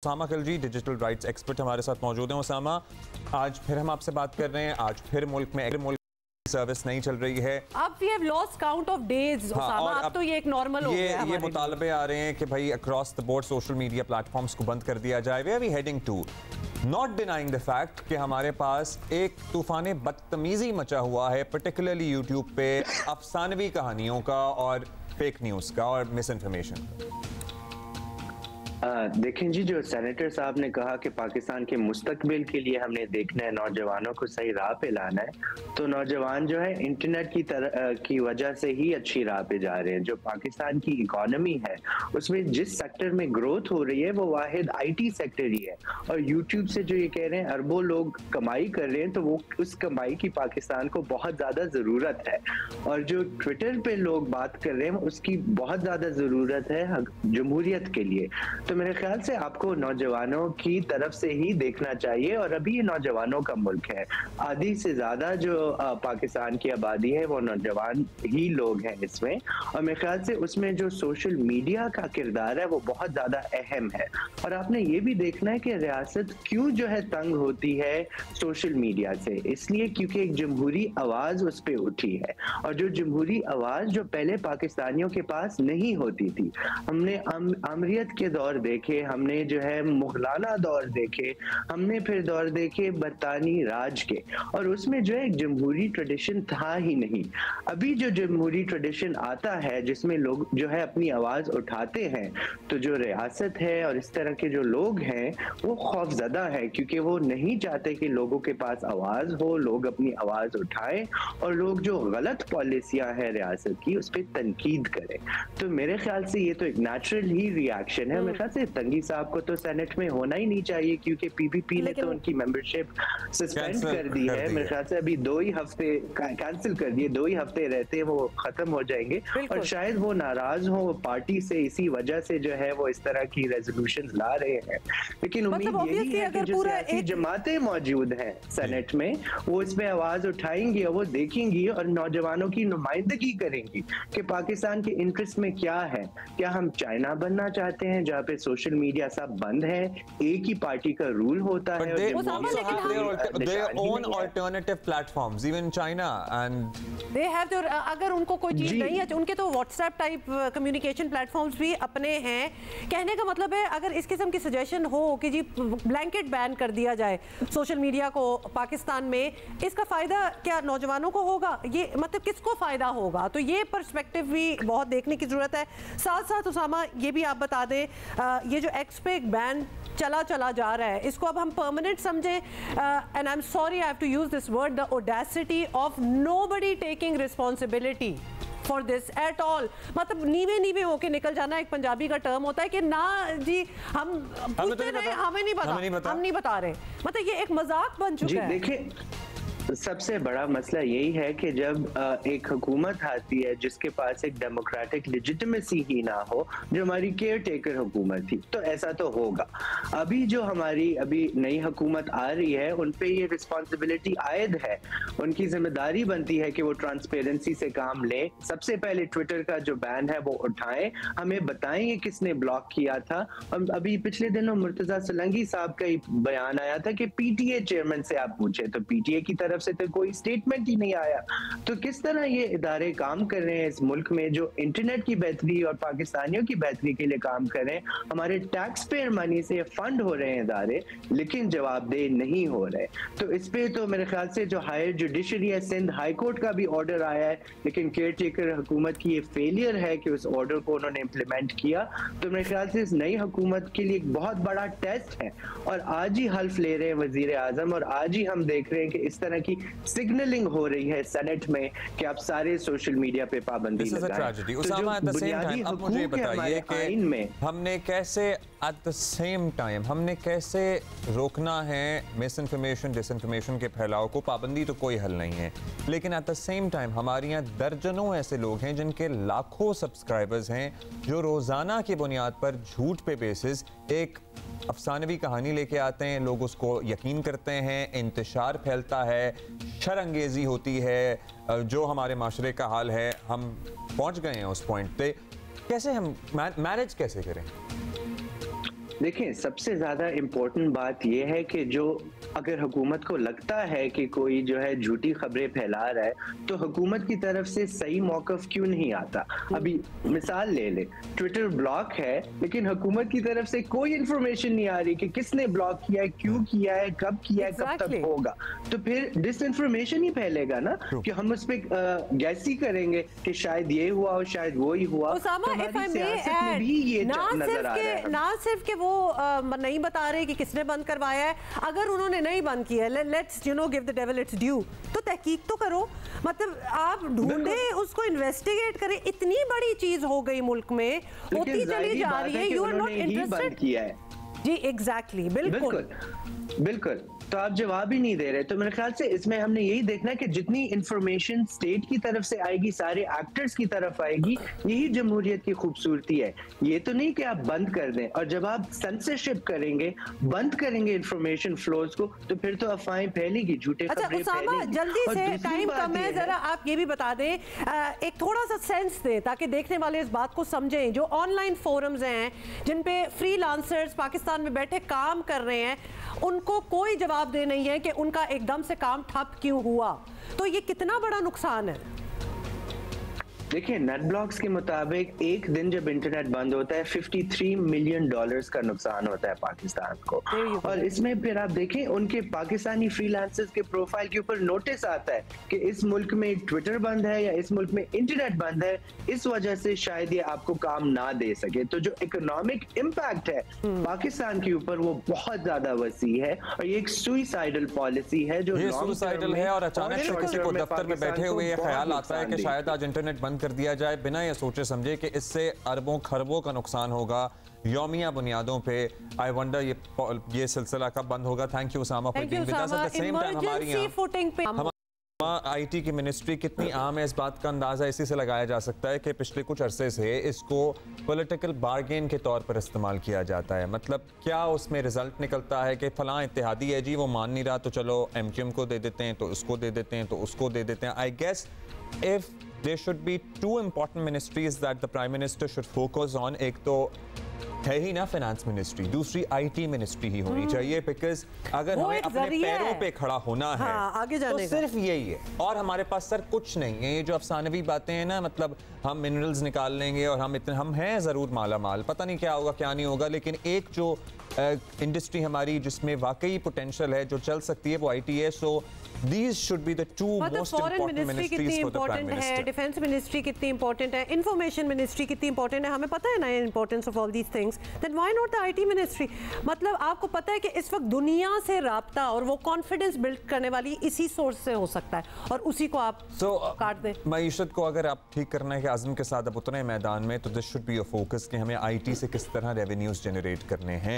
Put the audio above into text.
Usama Khilji digital rights expert हमारे साथ मौजूद हैं। उसामा, आज फिर हम आपसे बात कर रहे हैं। आज फिर मुल्क सर्विस नहीं चल रही है। अब we have lost count of days Usama, अब तो ये एक नॉर्मल हो गया है। ये मुतालबे आ रहे हैं कि भाई across the board social media platforms को बंद कर दिया जाए। Where are we heading to? Not denying the fact कि हमारे पास एक तूफान बदतमीजी मचा हुआ है, पर्टिकुलरली यूट्यूब पे अफसानवी कहानियों का और फेक न्यूज़ का और मिस इन्फॉर्मेशन। देखें जी, जो सेनेटर साहब ने कहा कि पाकिस्तान के मुस्तकबिल के लिए हमने देखना है, नौजवानों को सही राह पे लाना है, तो नौजवान जो है इंटरनेट की वजह से ही अच्छी राह पे जा रहे हैं। जो पाकिस्तान की इकोनॉमी है उसमें जिस सेक्टर में ग्रोथ हो रही है वो वाहिद आईटी सेक्टर ही है। और यूट्यूब से जो ये कह रहे हैं अरबों लोग कमाई कर रहे हैं, तो वो उस कमाई की पाकिस्तान को बहुत ज़्यादा ज़रूरत है। और जो ट्विटर पे लोग बात कर रहे हैं उसकी बहुत ज़्यादा ज़रूरत है जमहूरियत के लिए। तो मेरे ख्याल से आपको नौजवानों की तरफ से ही देखना चाहिए। और अभी ये नौजवानों का मुल्क है, आधी से ज्यादा जो पाकिस्तान की आबादी है वो नौजवान ही लोग हैं इसमें। और मेरे ख्याल से उसमें जो सोशल मीडिया का किरदार है वो बहुत ज्यादा अहम है। और आपने ये भी देखना है कि रियासत क्यों जो है तंग होती है सोशल मीडिया से, इसलिए क्योंकि एक जमहूरी आवाज उस पर उठी है। और जो जमहूरी आवाज जो पहले पाकिस्तानियों के पास नहीं होती थी, हमने अमरीत के दौर देखे, हमने जो है मुगलाना दौर देखे, हमने फिर दौर देखे बरतानी राज के, और उसमें जो है एक जमहूरी ट्रेडिशन था ही नहीं। अभी जो जमहूरी ट्रेडिशन आता है जिसमें लोग जो है अपनी आवाज उठाते हैं, तो जो रियासत है और इस तरह के जो लोग हैं वो खौफजदा है, क्योंकि वो नहीं चाहते कि लोगों के पास आवाज हो, लोग अपनी आवाज उठाएं और लोग जो गलत पॉलिसियां हैं रियासत की उस पर तनकीद करें। तो मेरे ख्याल से ये तो एक नेचुरल ही रिएक्शन है। मेरे ख्याल से तंगी साहब को तो सेनेट में होना ही नहीं चाहिए, क्योंकि पीपीपी ने तो उनकी मेंबरशिप सस्पेंड कर दी है। मेरे ख्याल से अभी 2 ही हफ्ते कैंसिल कर दिए, 2 ही हफ्ते रहते वो खत्म हो जाएंगे। और शायद वो नाराज हो पार्टी से, इसी वजह से जो है वो इस तरह की रेजोल्यूशन ला रहे हैं। लेकिन उम्मीद यही है कि जो सियासी जमातें मौजूद हैं सेनेट में वो इस पे आवाज उठाएंगी और वो देखेंगी और नौजवानों की नुमाइंदगी करेंगी कि पाकिस्तान के इंटरेस्ट में क्या है। क्या हम चाइना बनना चाहते हैं जहाँ पे सोशल मीडिया सब बंद है, एक ही पार्टी का रूल होता है? अगर उनको कोई चीज नहीं है, उनके तो व्हाट्सएप टाइप कम्युनिकेशन प्लेटफॉर्म्स भी अपने हैं। कहने का मतलब है अगर इस किस्म की सजेशन हो कि जी ब्लैंकेट बैन कर दिया जाए सोशल मीडिया को पाकिस्तान में, इसका फायदा क्या नौजवानों को होगा? ये मतलब किसको फायदा होगा? तो ये पर्सपेक्टिव भी बहुत देखने की जरूरत है। साथ साथ उसामा ये भी आप बता दें, ये जो एक्स पे एक बैन चला जा रहा है, इसको अब हम परमानेंट समझें? And I am sorry I have to use this word, the audacity of nobody taking responsibility for this at all. मतलब नीवे होके निकल जाना, एक पंजाबी का टर्म होता है कि ना जी हम पूछते रहे, हमें नहीं पता, हम नहीं बता रहे। मतलब ये एक मजाक बन चुका है। देखिए, सबसे बड़ा मसला यही है कि जब एक हुकूमत आती है जिसके पास एक डेमोक्रेटिक लेजिटिमेसी ही ना हो, जो हमारी केयर टेकर हुकूमत थी, तो ऐसा तो होगा। अभी जो हमारी अभी नई हुकूमत आ रही है उन पे ये रिस्पॉन्सिबिलिटी आयद है, उनकी जिम्मेदारी बनती है कि वो ट्रांसपेरेंसी से काम लें। सबसे पहले ट्विटर का जो बैन है वो उठाएं, हमें बताएं किसने ब्लॉक किया था। अभी पिछले दिनों मुर्तजा सोलंकी साहब का ही बयान आया था कि पीटीए चेयरमैन से आप पूछे, तो पीटीए की तरफ से तो कोई स्टेटमेंट ही नहीं आया। तो किस तरह ये इदारे काम कर रहे हैं इस मुल्क में जो इंटरनेट की बेहतरी और पाकिस्तानियों की बेहतरी के लिए काम कर रहे हैं? हमारे टैक्स पेयर मनी से फंड हो रहे हैं इदारे, लेकिन जवाबदेह नहीं हो रहे। तो इस पे तो मेरे ख्याल से जो हायर जुडिशरी है, सिंध हाई कोर्ट का भी ऑर्डर आया है, लेकिन केयर टेकर हुकूमत की ये फेलियर है कि उस ऑर्डर को उन्होंने इम्प्लीमेंट किया। तो मेरे ख्याल से इस नई हुकूमत के लिए एक बहुत बड़ा टेस्ट है। और आज ही हल्फ ले रहे हैं वजीर आजम, और आज ही हम देख रहे हैं कि इस तरह की सिग्नलिंग हो रही है सेनेट में कि आप सारे सोशल मीडिया पे पाबंदी लगाएं। तो बुनियादी अब मुझे बताइए कि हमने कैसे एट द सेम टाइम हमने कैसे रोकना है मिस इन्फॉर्मेशन डिसइन्फॉर्मेशन के फैलाव को? पाबंदी तो कोई हल नहीं है, लेकिन एट द सेम टाइम हमारे यहाँ दर्जनों ऐसे लोग हैं जिनके लाखों सब्सक्राइबर्स हैं, जो रोजाना की बुनियाद पर झूठ पे बेसिस एक अफसानवी कहानी लेके आते हैं, लोग उसको यकीन करते हैं, इंतशार फैलता है, शर्अंगेजी होती है। जो हमारे माशरे का हाल है, हम पहुंच गए हैं उस पॉइंट पे। कैसे हम मैनेज कैसे करें? देखिए, सबसे ज्यादा इम्पोर्टेंट बात यह है कि जो अगर हुकूमत को लगता है कि कोई जो है झूठी खबरें फैला रहा है तो हुकूमत की तरफ से सही मौकफ क्यों नहीं आता। अभी मिसाल ले ले, ट्विटर ब्लॉक है लेकिन हुकूमत की तरफ से कोई इंफॉर्मेशन नहीं आ रही कि किसने ब्लॉक किया है, क्यों किया है, कब किया है, कब तक होगा। तो फिर डिसइंफॉर्मेशन ही फैलेगा ना, कि हम उस पर गैसी करेंगे कि शायद ये हुआ और शायद वो ही हुआ। उसामा, में भी ये नजर आ रहा है। ना सिर्फ के वो नहीं बता रहे कि किसने बंद करवाया है, अगर उन्होंने नहीं बंद किया, let's give the devil it's due, तो तहकीक तो करो। मतलब आप ढूंढे, उसको इन्वेस्टिगेट करें। इतनी बड़ी चीज हो गई मुल्क में, होती चली जा रही है। You are not interested. जी एग्जैक्टली, बिल्कुल। तो आप जवाब ही नहीं दे रहे। तो मेरे ख्याल से इसमें हमने यही देखना है कि जितनी इंफॉर्मेशन स्टेट की तरफ से आएगी, सारे एक्टर्स की तरफ आएगी, यही जमहूरियत की खूबसूरती है। ये तो नहीं कि आप बंद कर दें, और जब आप सेंसरशिप करेंगे, बंद करेंगे इंफॉर्मेशन फ्लोज को, तो फिर तो अफवाहें फैलेगी, झूठे खबरें फैलेगी। जल्दी से, टाइम कम है, जरा आप ये भी बता दें, एक थोड़ा सा सेंस दें ताकि देखने वाले इस बात को समझें। जो ऑनलाइन फोरम्स हैं जिन पे फ्रीलांसर्स पाकिस्तान में बैठे काम कर रहे हैं, उनको कोई जवाब दे नहीं है कि उनका एकदम से काम ठप क्यों हुआ। तो ये कितना बड़ा नुकसान है। देखिए, नेट ब्लॉक्स के मुताबिक एक दिन जब इंटरनेट बंद होता है, $53 मिलियन का नुकसान होता है पाकिस्तान को। और इसमें फिर आप देखें, उनके पाकिस्तानी फ्रीलांसर्स के प्रोफाइल के ऊपर नोटिस आता है कि इस मुल्क में ट्विटर बंद है या इस मुल्क में इंटरनेट बंद है, इस वजह से शायद ये आपको काम ना दे सके। तो जो इकोनॉमिक इम्पैक्ट है पाकिस्तान के ऊपर, वो बहुत ज्यादा वसी है, और ये एक सुइसाइडल पॉलिसी है जो सुइसाइडल है। और अचानक से किसी को दफ्तर में बैठे हुए ख्याल आता है कि शायद आज इंटरनेट बंद कर दिया जाए, बिना ये सोचे समझे कि इससे अरबों खरबों का नुकसान होगा यौमिया बुनियादों पे। आई वंडर ये सिलसिला कब बंद होगा। Thank you Usama for being with us. At the same time हमारी आईटी की मिनिस्ट्री कितनी आम है, इस बात का अंदाजा इसी से लगाया जा सकता है कि पिछले कुछ अरसे से इसको पॉलिटिकल बार्गेन के तौर पर इस्तेमाल किया जाता है। मतलब क्या उसमें रिजल्ट निकलता है कि फलां इत्तेहादी है जी, वो मान नहीं रहा, तो चलो एमक्यूएम को दे देते हैं, तो उसको दे देते हैं, तो उसको दे देते हैं। I guess if there should be two important ministries that the Prime Minister should focus on. एक तो है ही ना फाइनेंस मिनिस्ट्री, दूसरी आईटी मिनिस्ट्री ही होनी चाहिए, बिकॉज अगर हमें अपने पैरों पे खड़ा होना है आगे जाने तो सिर्फ यही है। और हमारे पास सर कुछ नहीं है। ये जो अफसानवी बातें हैं ना, मतलब हम मिनरल्स निकाल लेंगे और हम हैं जरूर माला माल, पता नहीं क्या होगा क्या नहीं होगा, लेकिन एक जो इंडस्ट्री हमारी जिसमें वाकई पोटेंशियल है, जो चल सकती है, वो आईटी है। सो these should be the two most important ministries for the Prime Minister. Defence ministry कितनी इंपॉर्टेंट है, इंफॉर्मेशन मिनिस्ट्री कितनी इंपॉर्टेंट है, हमें पता है ना importance of all these things, then why not the IT ministry. मतलब आपको पता है कि इस वक्त दुनिया से राब्ता और वो कॉन्फिडेंस बिल्ड करने वाली इसी सोर्स से हो सकता है, और उसी को आप काट दें। मईशत को अगर आप ठीक करना है कि आज़म के साथ अब उतरे मैदान में, तो this should be your focus कि हमें आईटी से किस तरह रेवेन्यूज जनरेट करने हैं।